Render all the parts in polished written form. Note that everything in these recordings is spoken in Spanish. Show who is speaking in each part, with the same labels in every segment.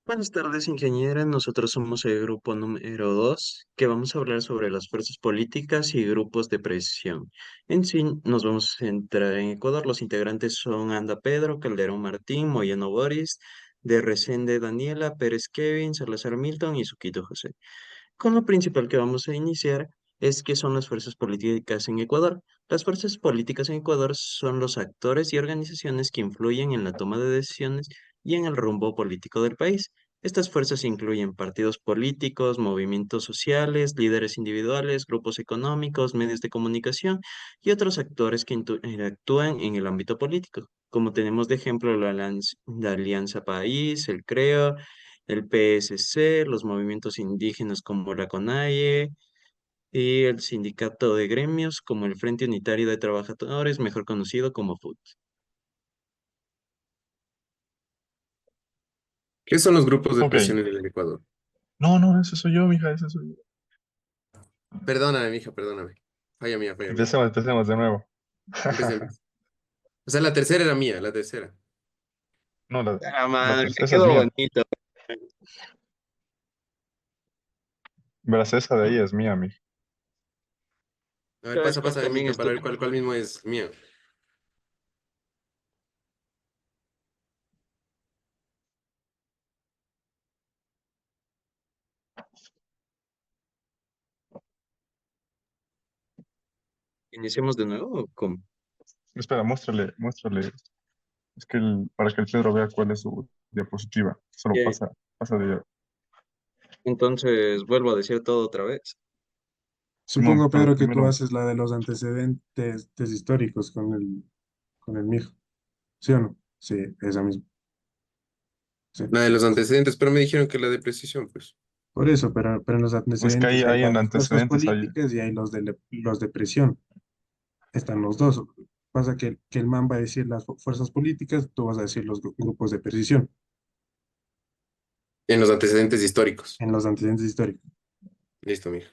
Speaker 1: Buenas tardes, ingeniera. Nosotros somos el grupo número 2, que vamos a hablar sobre las fuerzas políticas y grupos de presión. En sí, nos vamos a centrar en Ecuador. Los integrantes son Anda Pedro, Calderón Martín, Moyano Boris, de Resende Daniela, Pérez Kevin, Salazar Milton y Suquito José. Con lo principal que vamos a iniciar es qué son las fuerzas políticas en Ecuador. Las fuerzas políticas en Ecuador son los actores y organizaciones que influyen en la toma de decisiones y en el rumbo político del país. Estas fuerzas incluyen partidos políticos, movimientos sociales, líderes individuales, grupos económicos, medios de comunicación y otros actores que interactúan en el ámbito político, como tenemos de ejemplo la Alianza País, el CREO, el PSC, los movimientos indígenas como la CONAIE y el sindicato de gremios como el Frente Unitario de Trabajadores, mejor conocido como FUT.
Speaker 2: ¿Qué son los grupos de
Speaker 1: Ok.
Speaker 2: presión en el Ecuador?
Speaker 1: No, no, ese soy yo, mija, ese soy yo.
Speaker 2: Perdóname, mija, perdóname. Falla mía, falla mía.
Speaker 1: Empecemos de nuevo.
Speaker 2: Empecemos. O sea, la tercera era mía, la tercera.
Speaker 1: No,
Speaker 2: Ah, man, me
Speaker 1: esa es
Speaker 2: quedó
Speaker 1: mía.
Speaker 2: bonito.
Speaker 1: Verás, esa de ahí es mía, mija.
Speaker 2: A ver,
Speaker 1: ¿Sabes
Speaker 2: pasa,
Speaker 1: cuál
Speaker 2: pasa de
Speaker 1: también
Speaker 2: mija
Speaker 1: es
Speaker 2: para
Speaker 1: tu?
Speaker 2: ver cuál mismo es mío.
Speaker 1: ¿Iniciemos de nuevo o cómo? Espera, muéstrale. Es que para que el Pedro vea cuál es su diapositiva. Solo
Speaker 2: Bien,
Speaker 1: pasa de
Speaker 2: entonces vuelvo a decir todo otra vez.
Speaker 1: Simón,
Speaker 3: Supongo,
Speaker 1: pero
Speaker 3: Pedro, que tú
Speaker 1: primero,
Speaker 3: haces la de los antecedentes históricos con el mijo, ¿sí o no? Sí, esa misma. Sí.
Speaker 2: La de los antecedentes, pero me dijeron que la de precisión, pues.
Speaker 3: Por eso, pero en los
Speaker 1: es que
Speaker 3: antecedentes
Speaker 1: ahí,
Speaker 3: hay
Speaker 1: ahí
Speaker 3: la
Speaker 1: en
Speaker 3: de fuerzas
Speaker 1: antecedentes hay.
Speaker 3: políticas y hay los de presión. Están los dos. Pasa que el man va a decir las fuerzas políticas, tú vas a decir los grupos de presión
Speaker 2: En los antecedentes históricos.
Speaker 3: en los antecedentes históricos.
Speaker 2: Listo, mija.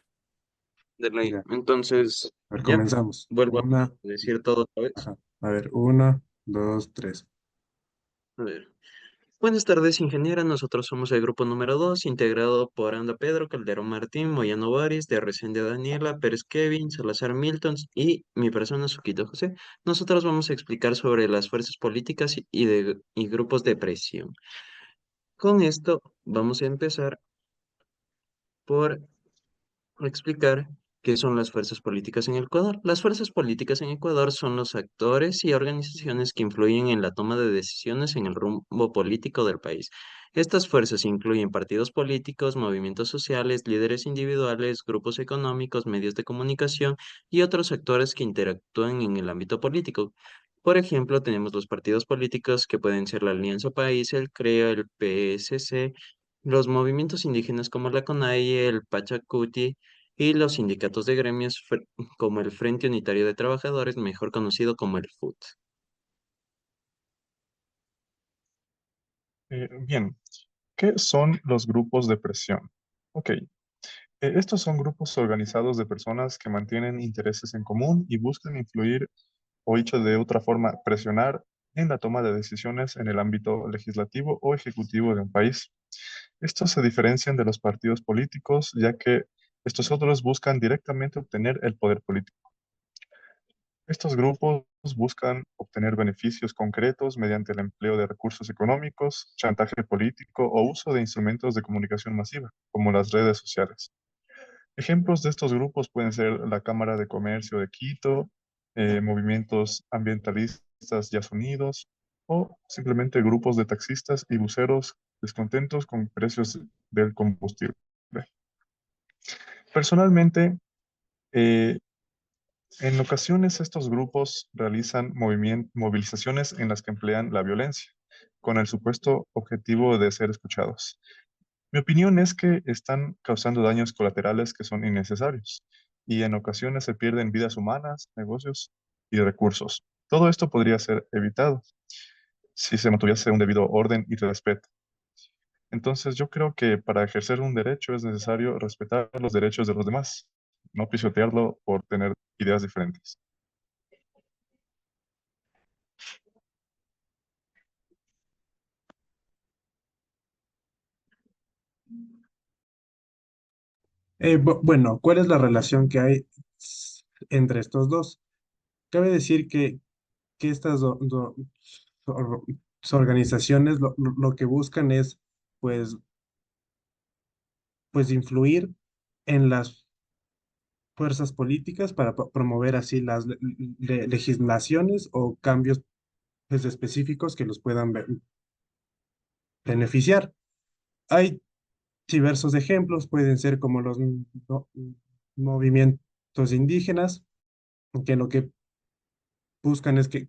Speaker 1: De ley.
Speaker 3: Ya,
Speaker 1: Entonces,
Speaker 3: a ver,
Speaker 1: ya,
Speaker 3: comenzamos.
Speaker 1: vuelvo a
Speaker 3: Una,
Speaker 1: decir todo otra vez.
Speaker 3: ajá. A ver, una, dos, tres.
Speaker 1: A ver. Buenas tardes, ingeniera. Nosotros somos el grupo número 2, integrado por Anda Pedro, Calderón Martín, Moyano Boris, de Resende Daniela, Pérez Kevin, Salazar Milton y mi persona, Suquito José. Nosotros vamos a explicar sobre las fuerzas políticas y grupos de presión. Con esto, vamos a empezar por explicar qué son las fuerzas políticas en Ecuador. Las fuerzas políticas en Ecuador son los actores y organizaciones que influyen en la toma de decisiones en el rumbo político del país. Estas fuerzas incluyen partidos políticos, movimientos sociales, líderes individuales, grupos económicos, medios de comunicación y otros actores que interactúan en el ámbito político. Por ejemplo, tenemos los partidos políticos que pueden ser la Alianza País, el CREO, el PSC, los movimientos indígenas como la CONAIE, el Pachacuti, y los sindicatos de gremios como el Frente Unitario de Trabajadores, mejor conocido como el FUT.
Speaker 4: Bien, ¿qué son los grupos de presión? Ok, estos son grupos organizados de personas que mantienen intereses en común y buscan influir, o dicho de otra forma, presionar en la toma de decisiones en el ámbito legislativo o ejecutivo de un país. Estos se diferencian de los partidos políticos, ya que estos otros buscan directamente obtener el poder político. Estos grupos buscan obtener beneficios concretos mediante el empleo de recursos económicos, chantaje político o uso de instrumentos de comunicación masiva, como las redes sociales. Ejemplos de estos grupos pueden ser la Cámara de Comercio de Quito, movimientos ambientalistas ya unidos o simplemente grupos de taxistas y buceros descontentos con precios del combustible. Personalmente, eh, en ocasiones estos grupos realizan movilizaciones en las que emplean la violencia, con el supuesto objetivo de ser escuchados. Mi opinión es que están causando daños colaterales que son innecesarios y en ocasiones se pierden vidas humanas, negocios y recursos. Todo esto podría ser evitado si se mantuviese un debido orden y respeto. Entonces yo creo que para ejercer un derecho es necesario respetar los derechos de los demás, no pisotearlo por tener ideas diferentes.
Speaker 3: Bueno, ¿cuál es la relación que hay entre estos dos? Cabe decir que estas or- organizaciones lo que buscan es, pues, pues influir en las fuerzas políticas para promover así las legislaciones o cambios, pues, específicos que los puedan beneficiar. Hay diversos ejemplos, pueden ser como los movimientos indígenas, que lo que buscan es que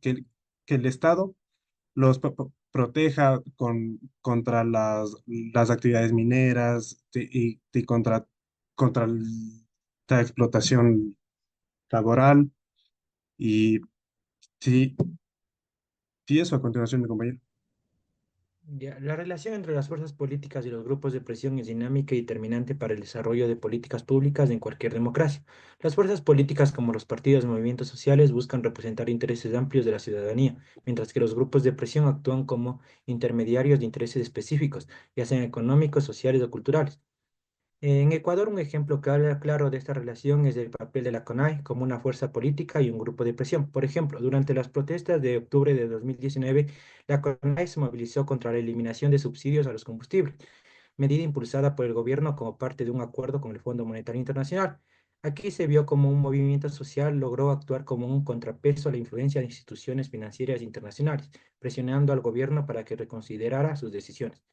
Speaker 3: el Estado los proteja contra las actividades mineras y contra la explotación laboral. Y sí, sí, eso a continuación, mi compañero.
Speaker 5: Ya, la relación entre las fuerzas políticas y los grupos de presión es dinámica y determinante para el desarrollo de políticas públicas en cualquier democracia. Las fuerzas políticas, como los partidos y movimientos sociales, buscan representar intereses amplios de la ciudadanía, mientras que los grupos de presión actúan como intermediarios de intereses específicos, ya sean económicos, sociales o culturales. En Ecuador, un ejemplo claro de esta relación es el papel de la CONAI como una fuerza política y un grupo de presión. Por ejemplo, durante las protestas de octubre de 2019, la CONAI se movilizó contra la eliminación de subsidios a los combustibles, medida impulsada por el gobierno como parte de un acuerdo con el Fondo Monetario Internacional. Aquí se vio como un movimiento social logró actuar como un contrapeso a la influencia de instituciones financieras internacionales, presionando al gobierno para que reconsiderara sus decisiones.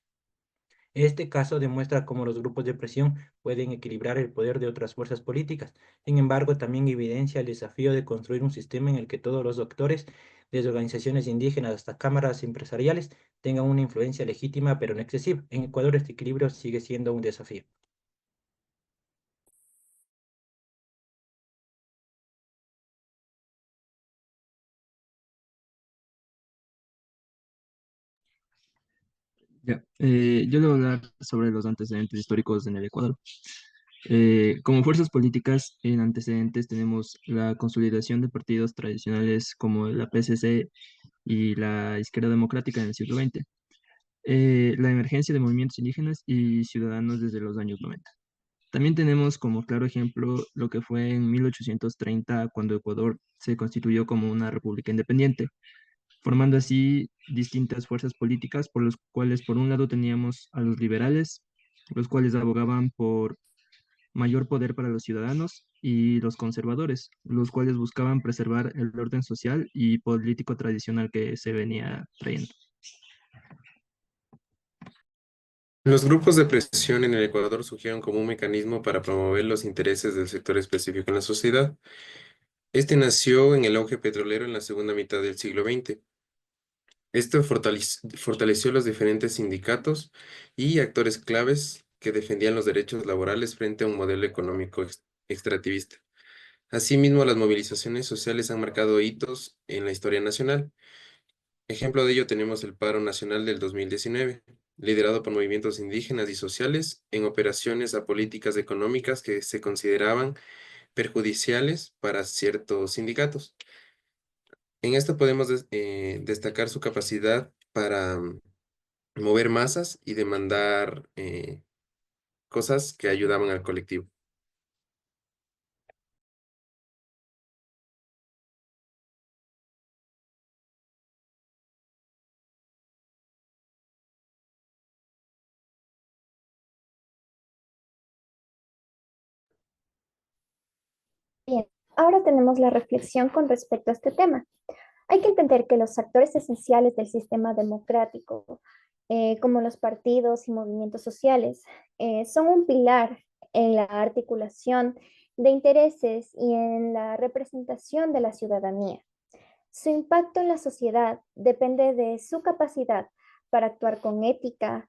Speaker 5: Este caso demuestra cómo los grupos de presión pueden equilibrar el poder de otras fuerzas políticas. Sin embargo, también evidencia el desafío de construir un sistema en el que todos los actores, desde organizaciones indígenas hasta cámaras empresariales, tengan una influencia legítima pero no excesiva. En Ecuador este equilibrio sigue siendo un desafío.
Speaker 6: Ya, yo le voy a hablar sobre los antecedentes históricos en el Ecuador. Como fuerzas políticas en antecedentes tenemos la consolidación de partidos tradicionales como la PCC y la Izquierda Democrática en el siglo XX, la emergencia de movimientos indígenas y ciudadanos desde los años 90. También tenemos como claro ejemplo lo que fue en 1830 cuando Ecuador se constituyó como una república independiente, formando así distintas fuerzas políticas por los cuales por un lado teníamos a los liberales, los cuales abogaban por mayor poder para los ciudadanos, y los conservadores, los cuales buscaban preservar el orden social y político tradicional que se venía trayendo.
Speaker 2: Los grupos de presión en el Ecuador surgieron como un mecanismo para promover los intereses del sector específico en la sociedad. Este nació en el auge petrolero en la segunda mitad del siglo XX. Esto fortaleció los diferentes sindicatos y actores claves que defendían los derechos laborales frente a un modelo económico extractivista. Asimismo, las movilizaciones sociales han marcado hitos en la historia nacional. Ejemplo de ello tenemos el paro nacional del 2019, liderado por movimientos indígenas y sociales en operaciones a políticas económicas que se consideraban perjudiciales para ciertos sindicatos. En esto podemos destacar su capacidad para mover masas y demandar cosas que ayudaban al colectivo.
Speaker 7: Bien, ahora tenemos la reflexión con respecto a este tema. Hay que entender que los actores esenciales del sistema democrático, como los partidos y movimientos sociales, son un pilar en la articulación de intereses y en la representación de la ciudadanía. Su impacto en la sociedad depende de su capacidad para actuar con ética,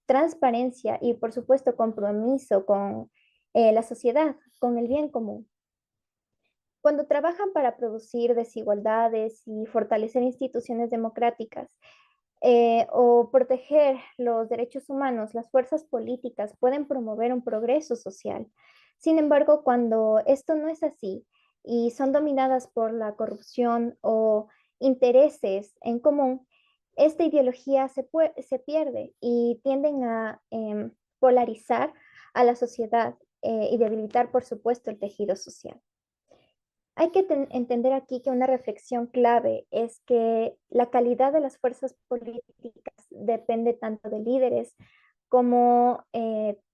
Speaker 7: transparencia y, por supuesto, compromiso con la sociedad, con el bien común. Cuando trabajan para producir desigualdades y fortalecer instituciones democráticas o proteger los derechos humanos, las fuerzas políticas pueden promover un progreso social. Sin embargo, cuando esto no es así y son dominadas por la corrupción o intereses en común, esta ideología se pierde y tienden a polarizar a la sociedad y debilitar, por supuesto, el tejido social. Hay que entender aquí que una reflexión clave es que la calidad de las fuerzas políticas depende tanto de líderes como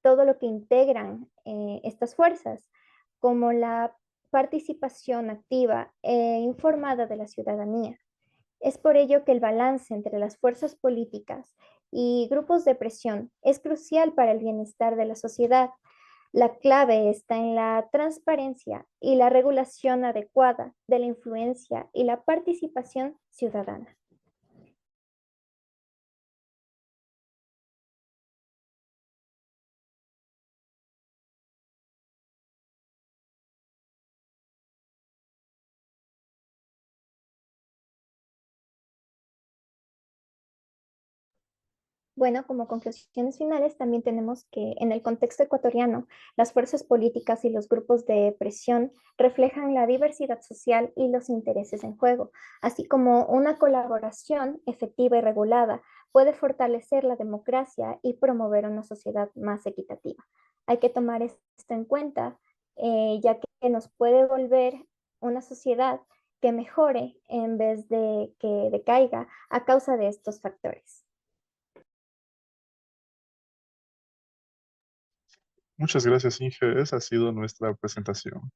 Speaker 7: todo lo que integran estas fuerzas, como la participación activa e informada de la ciudadanía. Es por ello que el balance entre las fuerzas políticas y grupos de presión es crucial para el bienestar de la sociedad. La clave está en la transparencia y la regulación adecuada de la influencia y la participación ciudadana. Bueno, como conclusiones finales, también tenemos que en el contexto ecuatoriano, las fuerzas políticas y los grupos de presión reflejan la diversidad social y los intereses en juego, así como una colaboración efectiva y regulada puede fortalecer la democracia y promover una sociedad más equitativa. Hay que tomar esto en cuenta, ya que nos puede volver una sociedad que mejore en vez de que decaiga a causa de estos factores.
Speaker 4: Muchas gracias, Inge. Esa ha sido nuestra presentación.